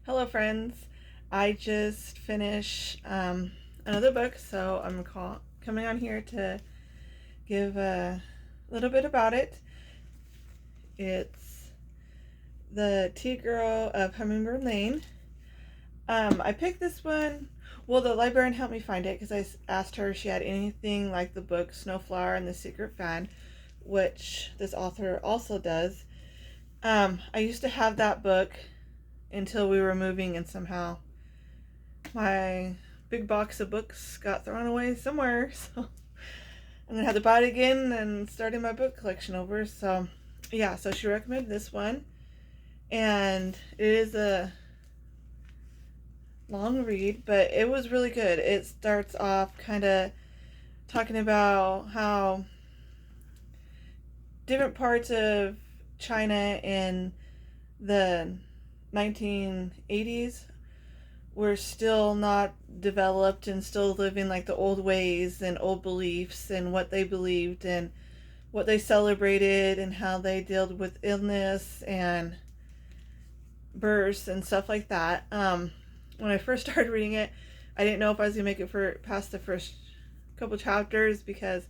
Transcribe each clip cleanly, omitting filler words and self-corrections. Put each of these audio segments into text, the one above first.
Hello, friends. I just finished another book, so coming on here to give a little bit about it. It's The Tea Girl of Hummingbird Lane. I picked this one. Well, the librarian helped me find it because asked her if she had anything like the book Snowflower and the Secret Fan, which this author also does. I used to have that book until we were moving, and somehow my big box of books got thrown away somewhere, so I'm gonna have to buy it again and starting my book collection over. So yeah, so she recommended this one, and it is a long read, but it was really good. It starts off kind of talking about how different parts of China in the 1980s were still not developed and still living like the old ways and old beliefs and what they believed and what they celebrated and how they dealt with illness and births and stuff like that. When I first started reading it, I didn't know if I was gonna make it for past the first couple chapters because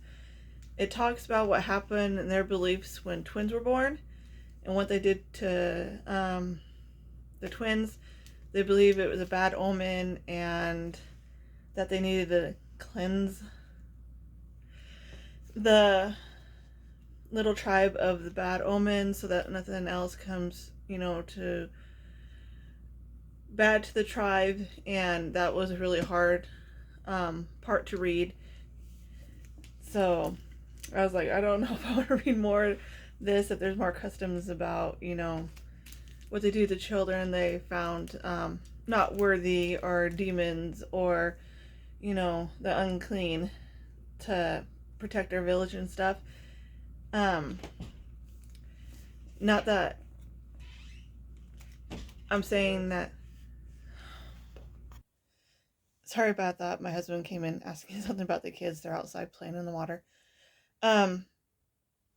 it talks about what happened in their beliefs when twins were born and what they did to the twins. They believe it was a bad omen and that they needed to cleanse the little tribe of the bad omen so that nothing else comes, to bad to the tribe. And that was a really hard part to read. So I was like, I don't know if I want to read more of this, if there's more customs about, what they do to children they found not worthy or demons or, the unclean to protect their village and stuff. Um, Not that I'm saying that. Sorry about that. My husband came in asking something about the kids. They're outside playing in the water. Um,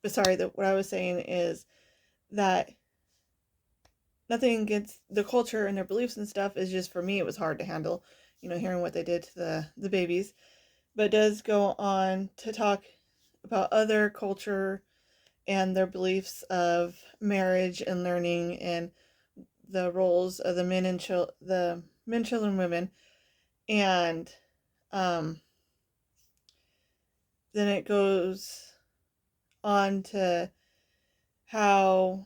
but sorry, what I was saying is that nothing against the culture and their beliefs and stuff. Is just for me, it was hard to handle, hearing what they did to the babies. But it does go on to talk about other culture and their beliefs of marriage and learning and the roles of the men, children, women, and um, then it goes on to how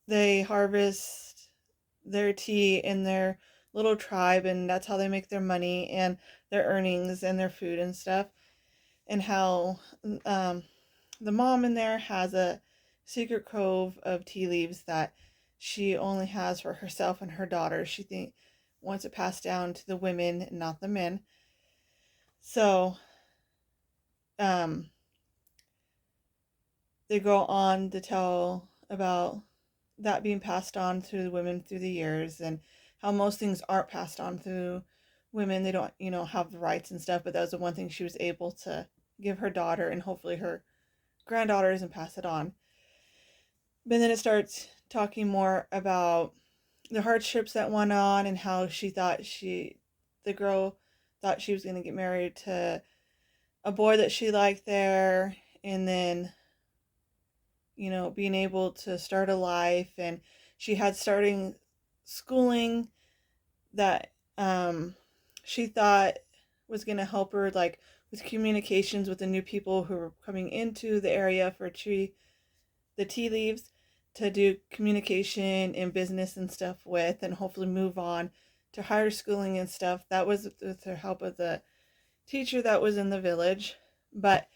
they harvest their tea in their little tribe, and that's how they make their money and their earnings and their food and stuff, and how um, the mom in there has a secret cove of tea leaves that she only has for herself and her daughter. Wants it passed down to the women, not the men. So um, they go on to tell about that being passed on to the women through the years and how most things aren't passed on through women. They don't, have the rights and stuff, but that was the one thing she was able to give her daughter and hopefully her granddaughters and pass it on. But then it starts talking more about the hardships that went on and how the girl thought she was going to get married to a boy that she liked there, and then, being able to start a life. And she had starting schooling that she thought was going to help her, like, with communications with the new people who were coming into the area for the tea leaves, to do communication and business and stuff with, and hopefully move on to higher schooling and stuff. That was with the help of the teacher that was in the village. But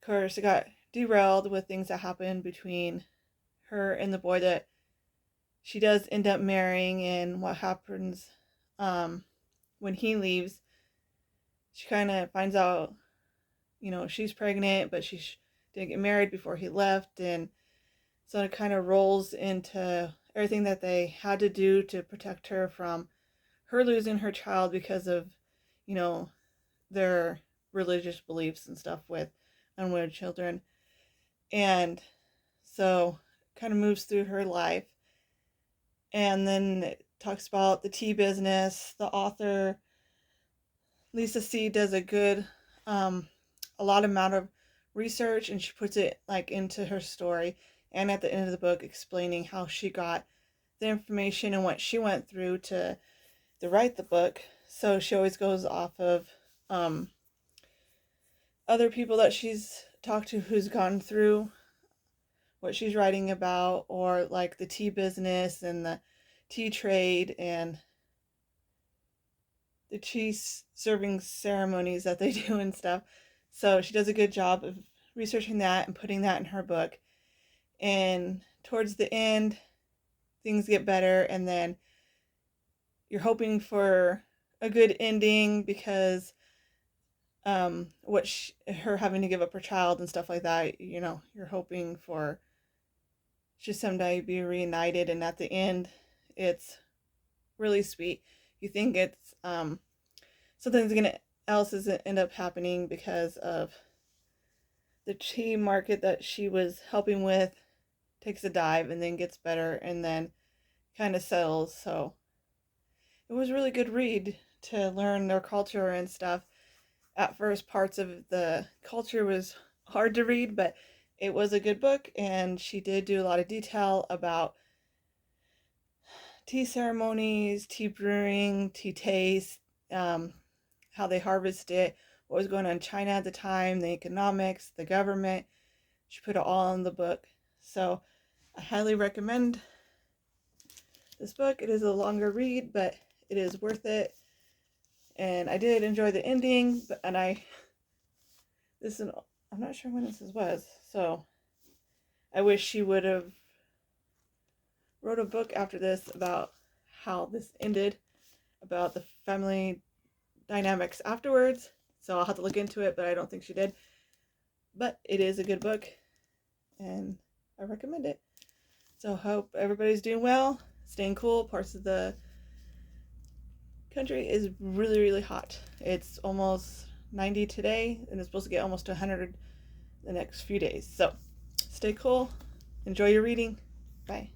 of course, it got derailed with things that happened between her and the boy that she does end up marrying. And what happens when he leaves, she kind of finds out, she's pregnant, but she didn't get married before he left. And so it kind of rolls into everything that they had to do to protect her from her losing her child because of, their religious beliefs and stuff with unwed children. And so kind of moves through her life. And then it talks about the tea business. The author Lisa C does a lot amount of research, and she puts it like into her story, and at the end of the book explaining how she got the information and what she went through to write the book. So she always goes off of other people that she's talked to who's gone through what she's writing about, or like the tea business and the tea trade and the tea serving ceremonies that they do and stuff. So she does a good job of researching that and putting that in her book. And towards the end, things get better, and then you're hoping for a good ending because her having to give up her child and stuff like that, you're hoping for just someday be reunited, and at the end, it's really sweet. You think it's something's gonna else is gonna end up happening because of the tea market that she was helping with takes a dive and then gets better and then kind of settles. So it was a really good read to learn their culture and stuff. At first, parts of the culture was hard to read, but it was a good book, and she did do a lot of detail about tea ceremonies, tea brewing, tea taste, how they harvest it, what was going on in China at the time, the economics, the government. She put it all in the book. So I highly recommend this book. It is a longer read, but it is worth it. And I did enjoy the ending, I'm not sure when this was, so I wish she would have wrote a book after this about how this ended, about the family dynamics afterwards. So I'll have to look into it, but I don't think she did. But it is a good book, and I recommend it. So hope everybody's doing well, staying cool. Parts of the country is really, really hot. It's almost 90 today, and it's supposed to get almost to 100 the next few days. So stay cool. Enjoy your reading. Bye.